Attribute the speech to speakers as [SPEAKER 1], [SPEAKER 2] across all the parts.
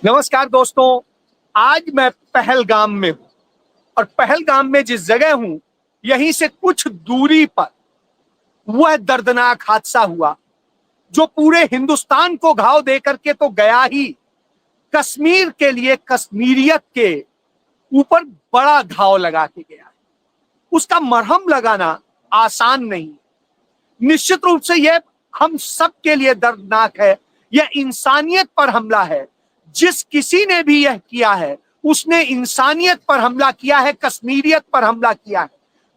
[SPEAKER 1] नमस्कार दोस्तों। आज मैं पहलगाम में हूं और पहलगाम में जिस जगह हूं, यहीं से कुछ दूरी पर वह दर्दनाक हादसा हुआ जो पूरे हिंदुस्तान को घाव दे करके तो गया ही, कश्मीर के लिए कश्मीरियत के ऊपर बड़ा घाव लगा के गया है। उसका मरहम लगाना आसान नहीं। निश्चित रूप से यह हम सब के लिए दर्दनाक है। यह इंसानियत पर हमला है। जिस किसी ने भी यह किया है उसने इंसानियत पर हमला किया है, कश्मीरियत पर हमला किया है,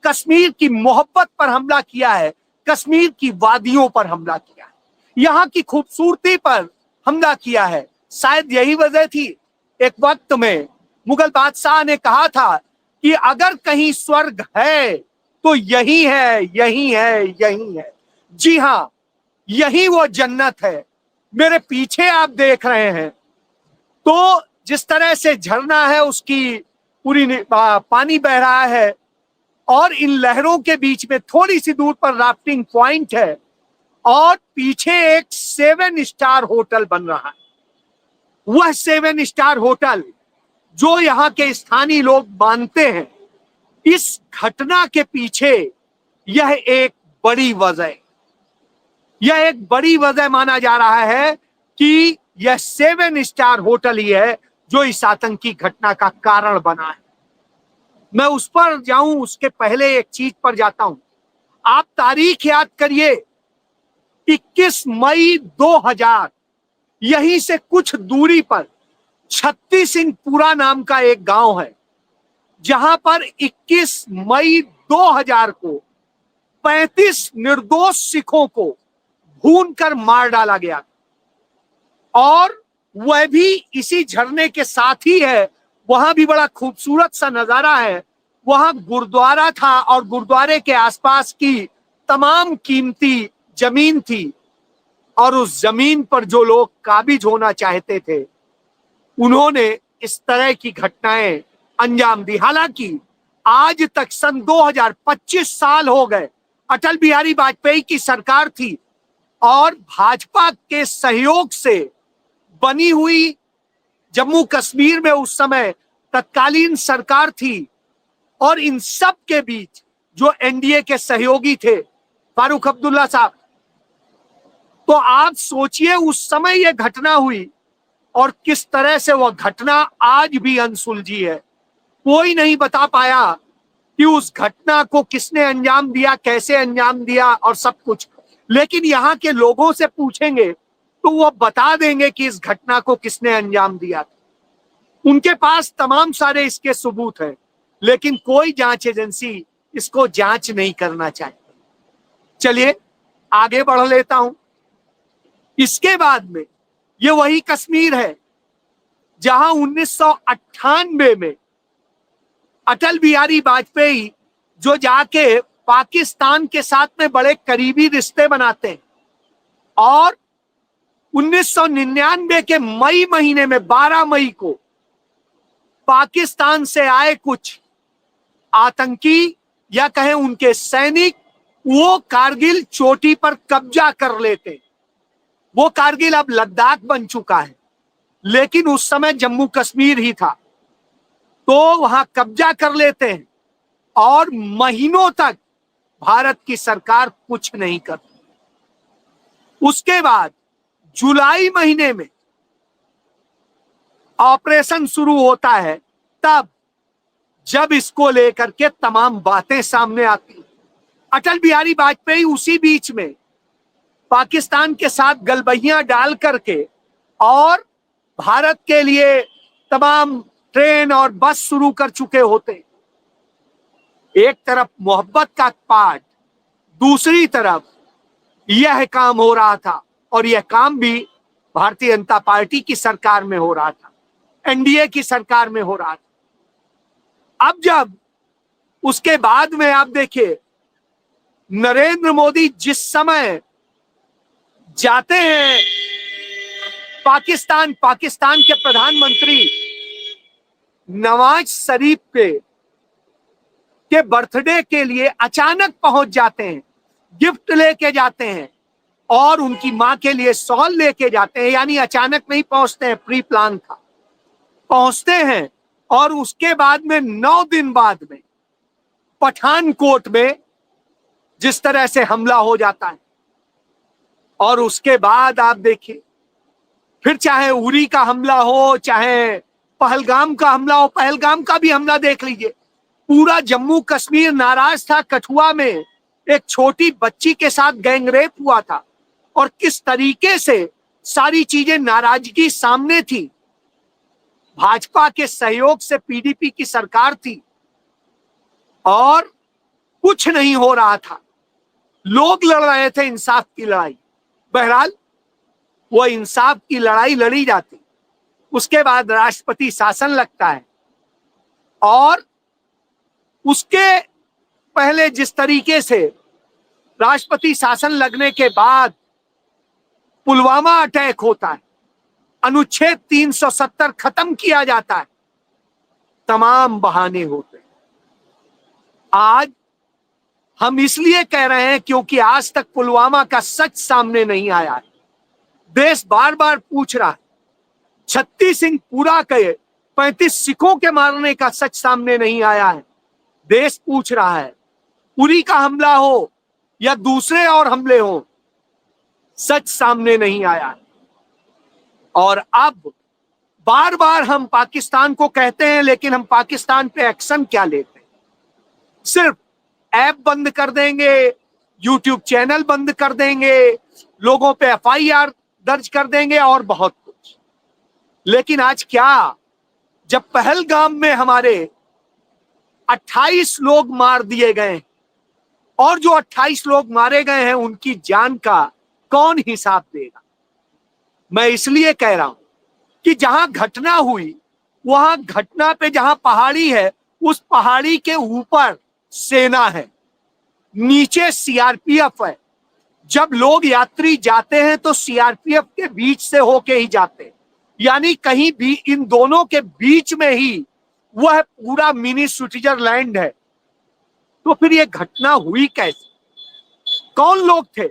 [SPEAKER 1] कश्मीर की मोहब्बत पर हमला किया है, कश्मीर की वादियों पर हमला किया है, यहाँ की खूबसूरती पर हमला किया है। शायद यही वजह थी, एक वक्त में मुगल बादशाह ने कहा था कि अगर कहीं स्वर्ग है तो यही है, यही है, यही है। जी हां, यही वो जन्नत है। मेरे पीछे आप देख रहे हैं तो जिस तरह से झरना है उसकी पूरी पानी बह रहा है और इन लहरों के बीच में थोड़ी सी दूर पर राफ्टिंग पॉइंट है और पीछे एक 7 स्टार होटल बन रहा है। वह 7 स्टार होटल जो यहाँ के स्थानीय लोग मानते हैं, इस घटना के पीछे यह एक बड़ी वजह, यह एक बड़ी वजह माना जा रहा है कि यह 7 स्टार होटल ही है जो इस आतंकी घटना का कारण बना है। मैं उस पर जाऊं उसके पहले एक चीज पर जाता हूं। आप तारीख याद करिए, 21 मई 2000, यहीं से कुछ दूरी पर छत्ती सिंहपुरा नाम का एक गांव है जहां पर 21 मई 2000 को 35 निर्दोष सिखों को भून कर मार डाला गया और वह भी इसी झरने के साथ ही है। वहां भी बड़ा खूबसूरत सा नजारा है। वहां गुरुद्वारा था और गुरुद्वारे के आसपास की तमाम कीमती जमीन थी और उस जमीन पर जो लोग काबिज होना चाहते थे उन्होंने इस तरह की घटनाएं अंजाम दी। हालांकि आज तक सन 2025 साल हो गए, अटल बिहारी वाजपेयी की सरकार थी और भाजपा के सहयोग से बनी हुई जम्मू कश्मीर में उस समय तत्कालीन सरकार थी और इन सब के बीच जो एनडीए के सहयोगी थे फारूक अब्दुल्ला साहब, तो आप सोचिए उस समय यह घटना हुई और किस तरह से वह घटना आज भी अनसुलझी है। कोई नहीं बता पाया कि उस घटना को किसने अंजाम दिया, कैसे अंजाम दिया और सब कुछ। लेकिन यहाँ के लोगों से पूछेंगे तो वो बता देंगे कि इस घटना को किसने अंजाम दिया। उनके पास तमाम सारे इसके सबूत हैं, लेकिन कोई जांच एजेंसी इसको जांच नहीं करना चाहती। चलिए आगे बढ़ लेता हूं। इसके बाद में ये वही कश्मीर है जहां 1998 में अटल बिहारी वाजपेयी जो जाके पाकिस्तान के साथ में बड़े करीबी रिश्ते बनाते हैं और 1999 के मई महीने में 12 मई को पाकिस्तान से आए कुछ आतंकी या कहें उनके सैनिक वो कारगिल चोटी पर कब्जा कर लेते। वो कारगिल अब लद्दाख बन चुका है, लेकिन उस समय जम्मू कश्मीर ही था। तो वहां कब्जा कर लेते हैं और महीनों तक भारत की सरकार कुछ नहीं करती। उसके बाद जुलाई महीने में ऑपरेशन शुरू होता है, तब जब इसको लेकर के तमाम बातें सामने आती। अटल बिहारी वाजपेयी उसी बीच में पाकिस्तान के साथ गलबहियां डाल करके और भारत के लिए तमाम ट्रेन और बस शुरू कर चुके होते। एक तरफ मोहब्बत का पाठ, दूसरी तरफ यह काम हो रहा था और यह काम भी भारतीय जनता पार्टी की सरकार में हो रहा था, एनडीए की सरकार में हो रहा था। अब जब उसके बाद में आप देखिए नरेंद्र मोदी जिस समय जाते हैं पाकिस्तान के प्रधानमंत्री नवाज शरीफ के बर्थडे के लिए अचानक पहुंच जाते हैं, गिफ्ट लेके जाते हैं और उनकी मां के लिए शॉल लेके जाते हैं। यानी अचानक नहीं पहुंचते हैं, प्री प्लान था। पहुंचते हैं और उसके बाद में 9 दिन बाद में पठानकोट में जिस तरह से हमला हो जाता है, और उसके बाद आप देखिए फिर चाहे उरी का हमला हो, चाहे पहलगाम का हमला हो, पहलगाम का भी हमला देख लीजिए। पूरा जम्मू कश्मीर नाराज था। कठुआ में एक छोटी बच्ची के साथ गैंगरेप हुआ था और किस तरीके से सारी चीजें नाराजगी सामने थी। भाजपा के सहयोग से पीडीपी की सरकार थी और कुछ नहीं हो रहा था। लोग लड़ रहे थे इंसाफ की लड़ाई। बहरहाल वो इंसाफ की लड़ाई लड़ी जाती, उसके बाद राष्ट्रपति शासन लगता है और उसके पहले जिस तरीके से राष्ट्रपति शासन लगने के बाद पुलवामा अटैक होता है, अनुच्छेद 370 खत्म किया जाता है, तमाम बहाने होते हैं। आज हम इसलिए कह रहे हैं क्योंकि आज तक पुलवामा का सच सामने नहीं आया है। देश बार बार पूछ रहा है। 36 सिंह पूरा के 35 सिखों के मारने का सच सामने नहीं आया है। देश पूछ रहा है, उरी का हमला हो या दूसरे और हमले हो, सच सामने नहीं आया है। और अब बार बार हम पाकिस्तान को कहते हैं, लेकिन हम पाकिस्तान पे एक्शन क्या लेते हैं? सिर्फ ऐप बंद कर देंगे, यूट्यूब चैनल बंद कर देंगे, लोगों पे एफआईआर दर्ज कर देंगे और बहुत कुछ। लेकिन आज क्या, जब पहलगाम में हमारे 28 लोग मार दिए गए और जो 28 लोग मारे गए हैं उनकी जान का कौन हिसाब देगा? मैं इसलिए कह रहा हूं कि जहां घटना हुई वहां घटना पे जहां पहाड़ी है, उस पहाड़ी के ऊपर सेना है, नीचे सीआरपीएफ है। जब लोग यात्री जाते हैं तो सीआरपीएफ के बीच से होके ही जाते हैं, यानी कहीं भी इन दोनों के बीच में ही वह पूरा मिनी स्विट्जरलैंड है। तो फिर यह घटना हुई कैसे? कौन लोग थे?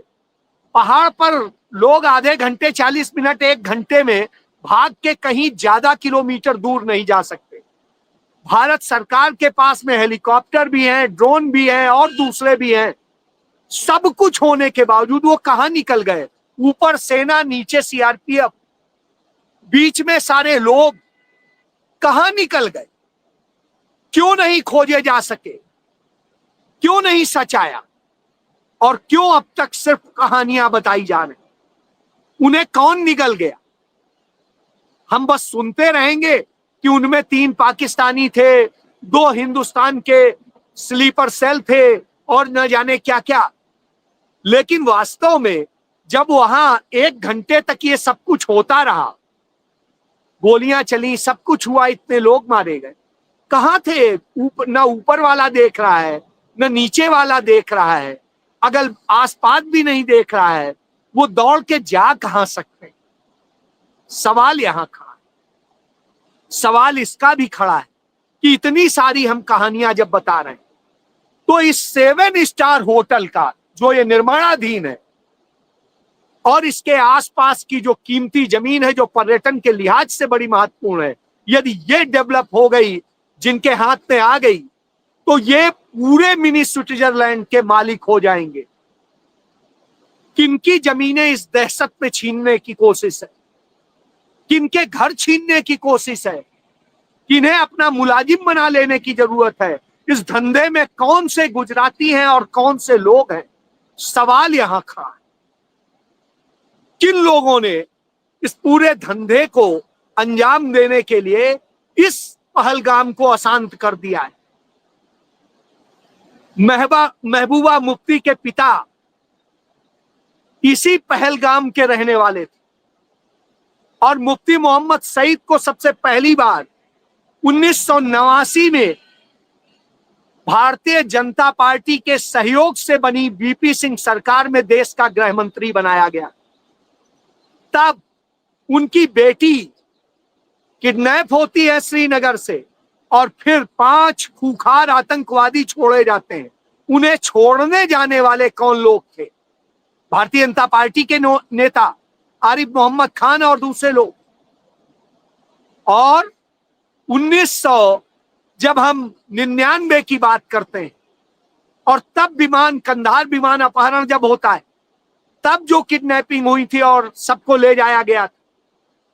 [SPEAKER 1] पहाड़ पर लोग आधे घंटे, 40 मिनट, 1 घंटे में भाग के कहीं ज्यादा किलोमीटर दूर नहीं जा सकते। भारत सरकार के पास में हेलीकॉप्टर भी हैं, ड्रोन भी हैं और दूसरे भी हैं। सब कुछ होने के बावजूद वो कहां निकल गए? ऊपर सेना, नीचे सीआरपीएफ, बीच में सारे लोग कहां निकल गए? क्यों नहीं खोजे जा सके? क्यों नहीं सच आया? और क्यों अब तक सिर्फ कहानियां बताई जा रही? उन्हें कौन निगल गया? हम बस सुनते रहेंगे कि उनमें 3 पाकिस्तानी थे, 2 हिंदुस्तान के स्लीपर सेल थे और न जाने क्या क्या। लेकिन वास्तव में जब वहां 1 घंटे तक ये सब कुछ होता रहा, गोलियां चली, सब कुछ हुआ, इतने लोग मारे गए, कहां थे? न ऊपर वाला देख रहा है, न नीचे वाला देख रहा है, अगर आसपास भी नहीं देख रहा है, वो दौड़ के जा कहां सकते? सवाल यहां खड़ा है। सवाल इसका भी खड़ा है कि इतनी सारी हम कहानियां जब बता रहे हैं, तो इस 7 स्टार होटल का जो ये निर्माणाधीन है और इसके आसपास की जो कीमती जमीन है, जो पर्यटन के लिहाज से बड़ी महत्वपूर्ण है, यदि ये डेवलप हो गई, जिनके हाथ में आ गई, तो ये पूरे मिनी स्विट्जरलैंड के मालिक हो जाएंगे। किनकी जमीनें इस दहशत में छीनने की कोशिश है? किनके घर छीनने की कोशिश है? किन्हें अपना मुलाजिम बना लेने की जरूरत है? इस धंधे में कौन से गुजराती हैं और कौन से लोग हैं? सवाल यहां खड़ा है। किन लोगों ने इस पूरे धंधे को अंजाम देने के लिए इस पहलगाम को अशांत कर दिया है? महबूबा मुफ्ती के पिता इसी पहलगाम के रहने वाले थे और मुफ्ती मोहम्मद सईद को सबसे पहली बार 1989 में भारतीय जनता पार्टी के सहयोग से बनी वीपी सिंह सरकार में देश का गृह मंत्री बनाया गया। तब उनकी बेटी किडनैप होती है श्रीनगर से और फिर 5 खूंखार आतंकवादी छोड़े जाते हैं। उन्हें छोड़ने जाने वाले कौन लोग थे? भारतीय जनता पार्टी के नेता आरिफ मोहम्मद खान और दूसरे लोग। और 1900 जब हम 99 की बात करते हैं और तब कंधार विमान अपहरण जब होता है, तब जो किडनैपिंग हुई थी और सबको ले जाया गया था,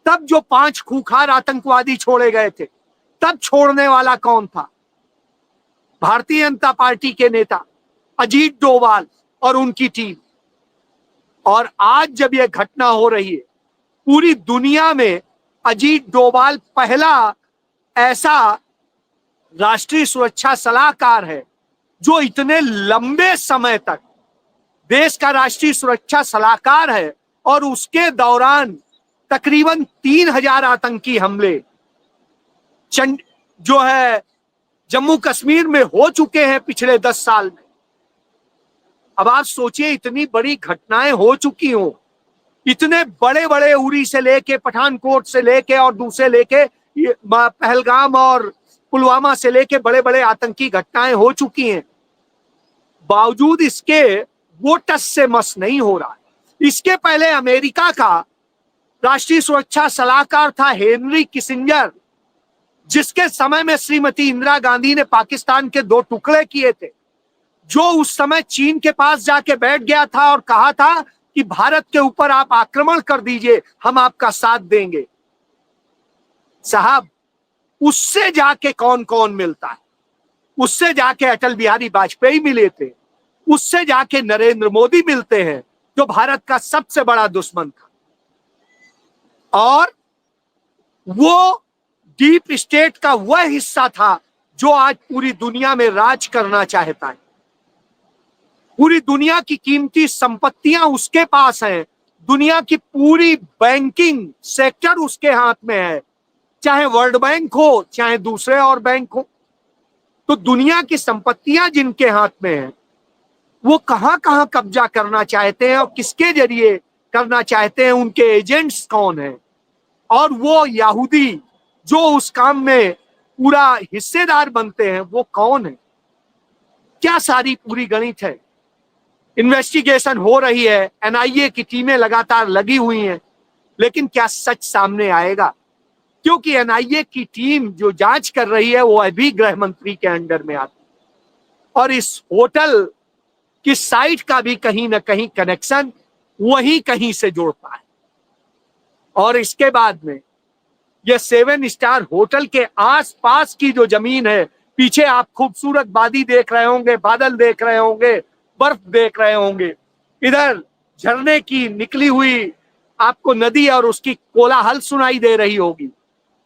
[SPEAKER 1] तब जो 5 खूंखार आतंकवादी छोड़े गए थे, तब छोड़ने वाला कौन था? भारतीय जनता पार्टी के नेता अजीत डोभाल और उनकी टीम। और आज जब यह घटना हो रही है, पूरी दुनिया में अजीत डोभाल पहला ऐसा राष्ट्रीय सुरक्षा सलाहकार है जो इतने लंबे समय तक देश का राष्ट्रीय सुरक्षा सलाहकार है और उसके दौरान तकरीबन 3000 आतंकी हमले जो है जम्मू कश्मीर में हो चुके हैं पिछले 10 साल में। अब आप सोचिए, इतनी बड़ी घटनाएं हो चुकी हो, इतने बड़े बड़े उरी से लेके पठानकोट से लेके और दूसरे लेके पहलगाम और पुलवामा से लेके बड़े बड़े आतंकी घटनाएं हो चुकी हैं, बावजूद इसके वो टस से मस नहीं हो रहा। इसके पहले अमेरिका का राष्ट्रीय सुरक्षा सलाहकार था हेनरी किसिंजर, जिसके समय में श्रीमती इंदिरा गांधी ने पाकिस्तान के 2 टुकड़े किए थे, जो उस समय चीन के पास जाके बैठ गया था और कहा था कि भारत के ऊपर आप आक्रमण कर दीजिए, हम आपका साथ देंगे। साहब, उससे जाके कौन कौन मिलता है? उससे जाके अटल बिहारी वाजपेयी मिले थे, उससे जाके नरेंद्र मोदी मिलते हैं जो भारत का सबसे बड़ा दुश्मन था। और वो डीप स्टेट का वह हिस्सा था जो आज पूरी दुनिया में राज करना चाहता है। पूरी दुनिया की कीमती संपत्तियां उसके पास हैं, दुनिया की पूरी बैंकिंग सेक्टर उसके हाथ में है, चाहे वर्ल्ड बैंक हो चाहे दूसरे और बैंक हो। तो दुनिया की संपत्तियां जिनके हाथ में है, वो कहां कहां कब्जा करना चाहते हैं और किसके जरिए करना चाहते हैं, उनके एजेंट्स कौन हैं, और वो यहूदी जो उस काम में पूरा हिस्सेदार बनते हैं वो कौन है? क्या सारी पूरी गणित है। इन्वेस्टिगेशन हो रही है, एनआईए की टीमें लगातार लगी हुई हैं, लेकिन क्या सच सामने आएगा? क्योंकि एनआईए की टीम जो जांच कर रही है वो अभी गृह मंत्री के अंडर में आती है और इस होटल की साइट का भी कहीं ना कहीं कनेक्शन वहीं कहीं से जोड़ता है। और इसके बाद में ये 7 स्टार होटल के आसपास की जो जमीन है, पीछे आप खूबसूरत वादी देख रहे होंगे, बादल देख रहे होंगे, बर्फ देख रहे होंगे, इधर झरने की निकली हुई आपको नदी और उसकी कोलाहल सुनाई दे रही होगी।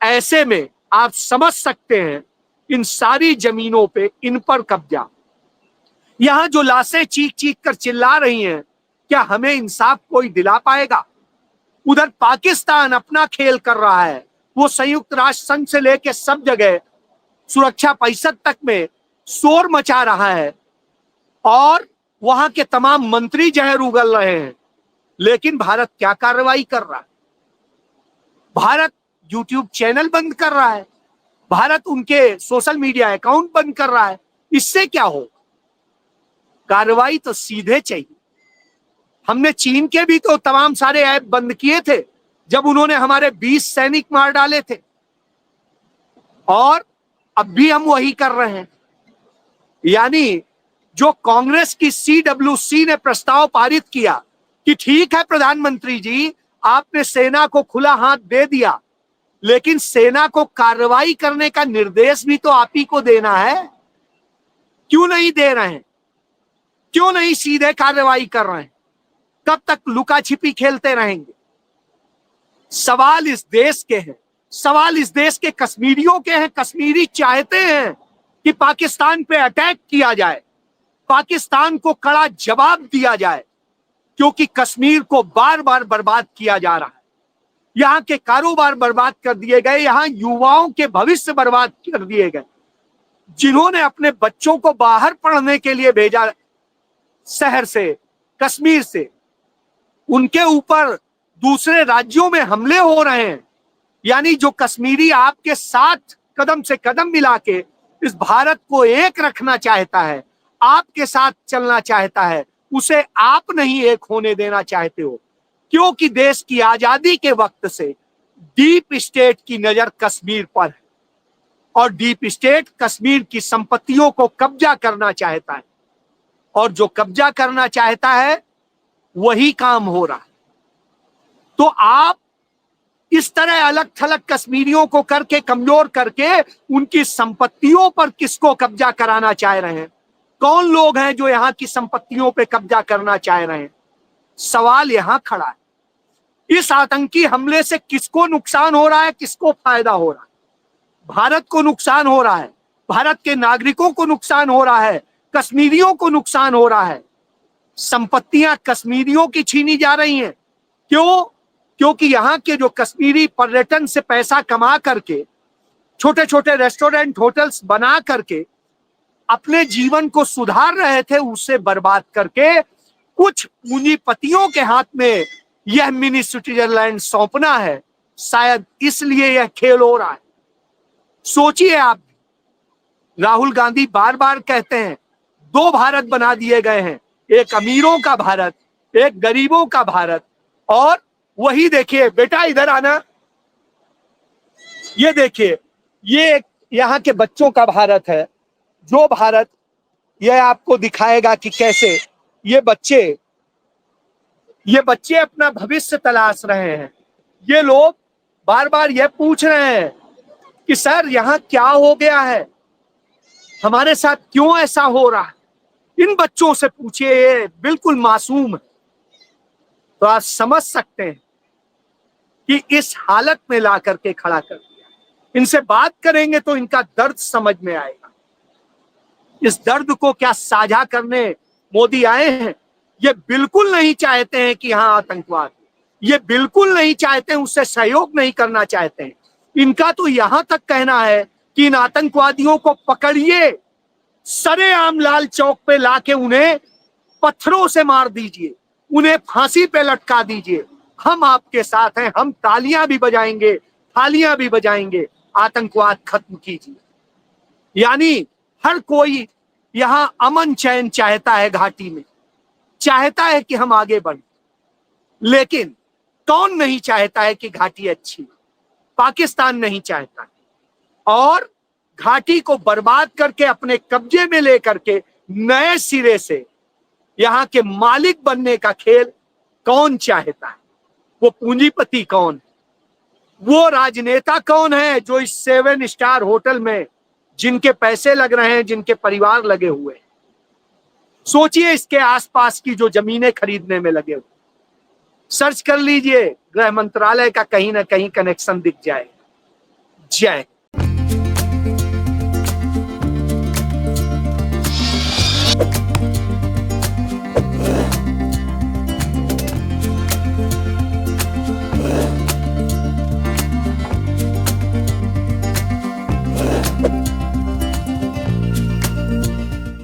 [SPEAKER 1] ऐसे में आप समझ सकते हैं इन सारी जमीनों पे इन पर कब्जा। यहां जो लाशें चीख चीख कर चिल्ला रही हैं, क्या हमें इंसाफ कोई दिला पाएगा? उधर पाकिस्तान अपना खेल कर रहा है, वो संयुक्त राष्ट्र संघ से लेकर सब जगह सुरक्षा परिषद तक में शोर मचा रहा है और वहां के तमाम मंत्री जहर उगल रहे हैं। लेकिन भारत क्या कार्रवाई कर रहा है? भारत यूट्यूब चैनल बंद कर रहा है, भारत उनके सोशल मीडिया अकाउंट बंद कर रहा है। इससे क्या हो? कार्रवाई तो सीधे चाहिए। हमने चीन के भी तो तमाम सारे ऐप बंद किए थे जब उन्होंने हमारे 20 सैनिक मार डाले थे, और अब भी हम वही कर रहे हैं। यानी जो कांग्रेस की CWC ने प्रस्ताव पारित किया कि ठीक है प्रधानमंत्री जी, आपने सेना को खुला हाथ दे दिया, लेकिन सेना को कार्रवाई करने का निर्देश भी तो आप ही को देना है। क्यों नहीं दे रहे हैं? क्यों नहीं सीधे कार्रवाई कर रहे हैं? कब तक लुका छिपी खेलते रहेंगे? सवाल इस देश के हैं, सवाल इस देश के कश्मीरियों के हैं। कश्मीरी चाहते हैं कि पाकिस्तान पे अटैक किया जाए, पाकिस्तान को कड़ा जवाब दिया जाए, क्योंकि कश्मीर को बार बार बर्बाद किया जा रहा है। यहां के कारोबार बर्बाद कर दिए गए, यहां युवाओं के भविष्य बर्बाद कर दिए गए। जिन्होंने अपने बच्चों को बाहर पढ़ने के लिए भेजा शहर से, कश्मीर से, उनके ऊपर दूसरे राज्यों में हमले हो रहे हैं। यानी जो कश्मीरी आपके साथ कदम से कदम मिला के इस भारत को एक रखना चाहता है, आपके साथ चलना चाहता है, उसे आप नहीं एक होने देना चाहते हो। क्योंकि देश की आजादी के वक्त से डीप स्टेट की नजर कश्मीर पर है। और डीप स्टेट कश्मीर की संपत्तियों को कब्जा करना चाहता है, और जो कब्जा करना चाहता है वही काम हो रहा है। तो आप इस तरह अलग थलग कश्मीरियों को करके, कमजोर करके, उनकी संपत्तियों पर किसको कब्जा कराना चाह रहे हैं? कौन लोग हैं जो यहां की संपत्तियों पर कब्जा करना चाह रहे हैं? सवाल यहां खड़ा है। इस आतंकी हमले से किसको नुकसान हो रहा है, किसको फायदा हो रहा है? भारत को नुकसान हो रहा है, भारत के नागरिकों को नुकसान हो रहा है, कश्मीरियों को नुकसान हो रहा है। संपत्तियां कश्मीरियों की छीनी जा रही हैं। क्यों? क्योंकि यहां के जो कश्मीरी पर्यटन से पैसा कमा करके, छोटे छोटे रेस्टोरेंट, होटल्स बना करके अपने जीवन को सुधार रहे थे, उसे बर्बाद करके कुछ पूंजीपतियों के हाथ में यह मिनी स्विट्जरलैंड सौंपना है। शायद इसलिए यह खेल हो रहा है। सोचिए आप, राहुल गांधी बार बार कहते हैं 2 भारत बना दिए गए हैं, एक अमीरों का भारत, एक गरीबों का भारत। और वही देखिए, बेटा इधर आना, ये देखिए, ये यहाँ के बच्चों का भारत है। जो भारत यह आपको दिखाएगा कि कैसे ये बच्चे अपना भविष्य तलाश रहे हैं। ये लोग बार बार यह पूछ रहे हैं कि सर यहाँ क्या हो गया है, हमारे साथ क्यों ऐसा हो रहा है? इन बच्चों से पूछिए, ये बिल्कुल मासूम है। तो आप समझ सकते हैं कि इस हालत में ला करके खड़ा कर दिया। इनसे बात करेंगे तो इनका दर्द समझ में आएगा। इस दर्द को क्या साझा करने मोदी आए हैं? ये बिल्कुल नहीं चाहते हैं कि यहां आतंकवाद, ये बिल्कुल नहीं चाहते हैं, उससे सहयोग नहीं करना चाहते हैं। इनका तो यहां तक कहना है कि इन आतंकवादियों को पकड़िए, सरेआम लाल चौक पे लाके उन्हें पत्थरों से मार दीजिए, उन्हें फांसी पे लटका दीजिए। हम आपके साथ हैं, हम तालियां भी बजाएंगे, थालियां भी बजाएंगे, आतंकवाद खत्म कीजिए। यानी हर कोई यहां अमन चैन चाहता है, घाटी में चाहता है कि हम आगे बढ़ें। लेकिन कौन नहीं चाहता है कि घाटी अच्छी? पाकिस्तान नहीं चाहता। और घाटी को बर्बाद करके अपने कब्जे में लेकर के नए सिरे से यहां के मालिक बनने का खेल कौन चाहता है? वो पूंजीपति कौन है? वो राजनेता कौन है जो इस 7 स्टार होटल में, जिनके पैसे लग रहे हैं, जिनके परिवार लगे हुए हैं? सोचिए इसके आसपास की जो जमीनें खरीदने में लगे हुए, सर्च कर लीजिए, गृह मंत्रालय का कहीं ना कहीं कनेक्शन दिख जाए। जय